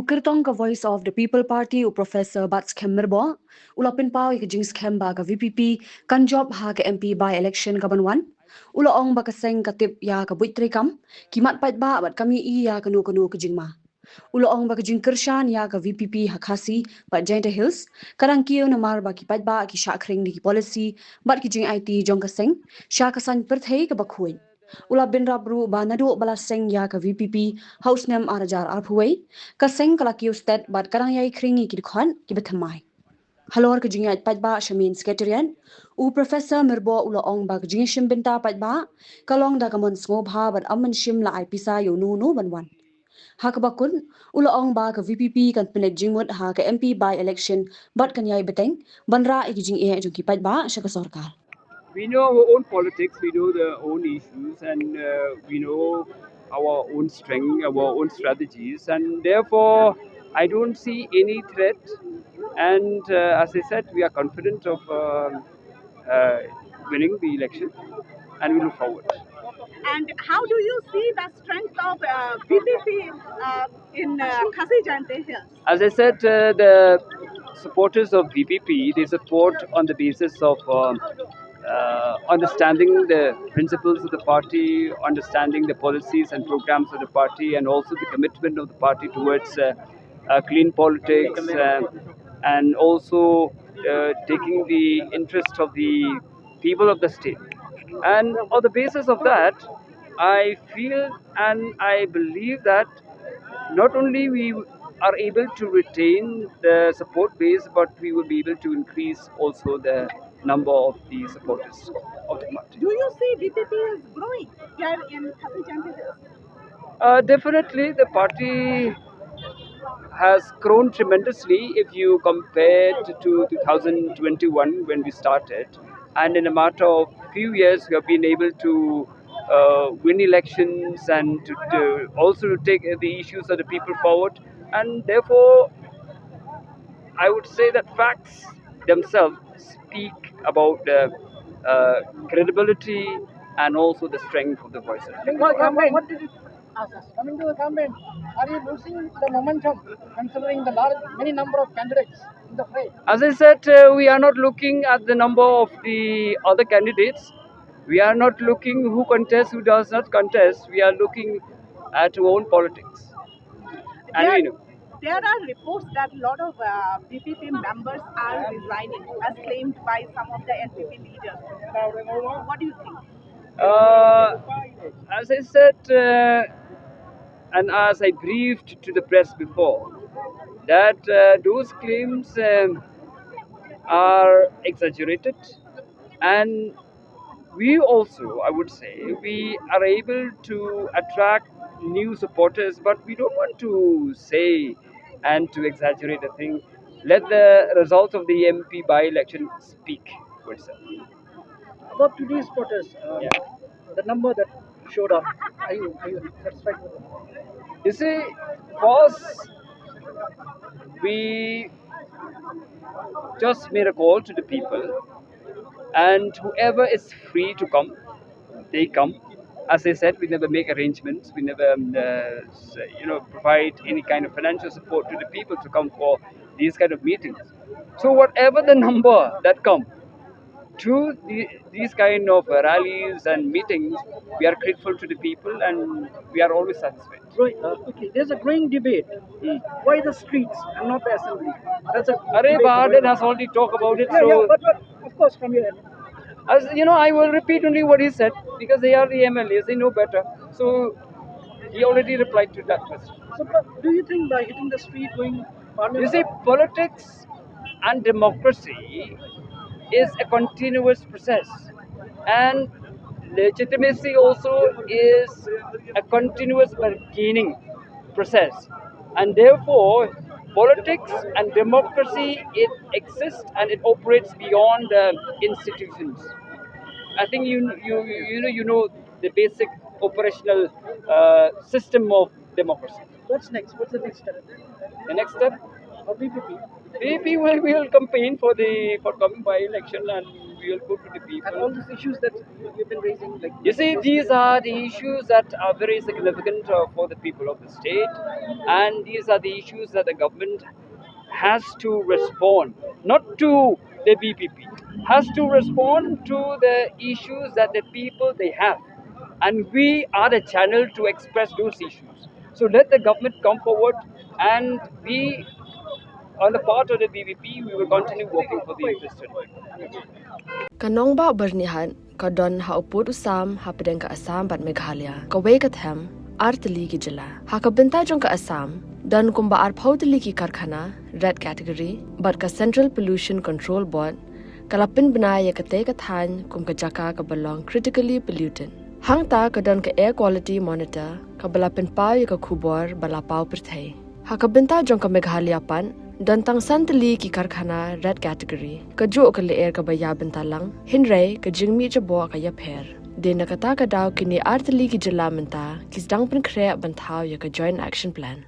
Kirtong ka Voice of the People Party Professor Batskhem Mirbo ulapin pau ik Jingshisha ba ka VPP kan job ha ka MP by election ka banwan ula ong ba ka seng ka tip ya ka buitri kam kimat paidbah bat kami I ya kanu kanu ka Jingma ula ong ba ka Jingkirshan ya ka VPP Khubor Khasi bat Jaintia Hills karang kiyo na mar ba ki paidbah ki shakring di ki policy bat ki Jing IT jong ka seng sha ka san perthei ka bakhuin ula bin rabru ba nadu bala seng ya ka VPP house nem arajar arpuwei ka seng kala kiu stat bat karang yai kringi ki khon ki bethamai halor ka jingya paidbah shamin sekretarian professor mirbo ula ong ba ka jingishim binta paidbah kalong da kamon smo bha bat amman shim la ai pisa yo nu nu banwan hakabakun ula ong ba ka VPP kan pinet jingmut ha ka MP by election bat kan yai beteng banra ik jing e jong ki paidbah shaka sorkar. We know our own politics, we know the own issues, and we know our own strength, our own strategies, and therefore I don't see any threat. And as I said, we are confident of uh, winning the election, and we look forward. And how do you see the strength of VPP in Khasi Jaintia Hills? As I said, the supporters of VPP, they support on the basis of understanding the principles of the party, understanding the policies and programs of the party, and also the commitment of the party towards clean politics, and also taking the interest of the people of the state. And on the basis of that, I feel and I believe that not only we are able to retain the support base, but we will be able to increase also the number of the supporters of the party. Do you see VPP is growing here in Khasi Jaintia Hills? Definitely, the party has grown tremendously if you compare it to 2021 when we started, and in a matter of few years we have been able to win elections and to also take the issues of the people forward, and therefore I would say that facts themselves speak about the credibility and also the strength of the voices. What did it ask us? Coming to the campaign, are you losing the momentum considering the many number of candidates in the fray? As I said, we are not looking at the number of the other candidates. We are not looking who contests, who does not contest. We are looking at our own politics. And we know. There are reports that a lot of VPP members are resigning, as claimed by some of the NPP leaders. What do you think? As I said, and as I briefed to the press before, that those claims are exaggerated, and we also, I would say, we are able to attract new supporters, but we don't want to say and to exaggerate a thing. Let the results of the MP by-election speak for itself. About today's supporters, Yeah. the number that showed up, are you satisfied with it? You see, first we just made a call to the people, and whoever is free to come, they come. As I said, we never make arrangements. We never, provide any kind of financial support to the people to come for these kind of meetings. So whatever the number that come to these kind of rallies and meetings, we are grateful to the people, and we are always satisfied. Right. Okay. There's a growing debate. Why the streets and not the assembly? That's a Arey Bahadur has already talked about it. yeah, but of course from your end. As you know, I will repeat only what he said because they are the MLAs, they know better. So he already replied to that question. So, but do you think by hitting the street, going parliament? You see, politics and democracy is a continuous process, and legitimacy also is a continuous bargaining process, and therefore politics and democracy, it exists and it operates beyond institutions. I think you know the basic operational system of democracy. What's next? What's the next step? The next step, Or BPP? we will campaign for the forthcoming by election, and we will go to the people. And all these issues that we've been raising, like You see, these are the issues that are very significant for the people of the state, and these are the issues that the government has to respond, not to the BPP, has to respond to the issues that the people they have, and we are the channel to express those issues. So let the government come forward, and we, on the part of the BPP, we will continue working for the interested. Kanong ba bernihan kadon ha uput usam ha pedeng ka Assam bat Meghalaya ka wei ka them arteli ki Jylla ha ka benta jong ka Assam dan kumba ar phauteli ki karkhana red category bat ka Central Pollution Control Board kalapin bniah ka te ka than kum ka jaka ka belong critically pollutant hang ta kadon ka air quality monitor ka balapin pau ka Khubor balapau perthai ha ka benta jong ka Meghalaya pan dan tang santali ki karkhana red category ka jo ka leer ka baya bentalang hinrei ka jingmi jabo ka ya pher de na kata ka daw kini arteli ki Jylla Mynta ki dang pen khre banthau ya ka joint action plan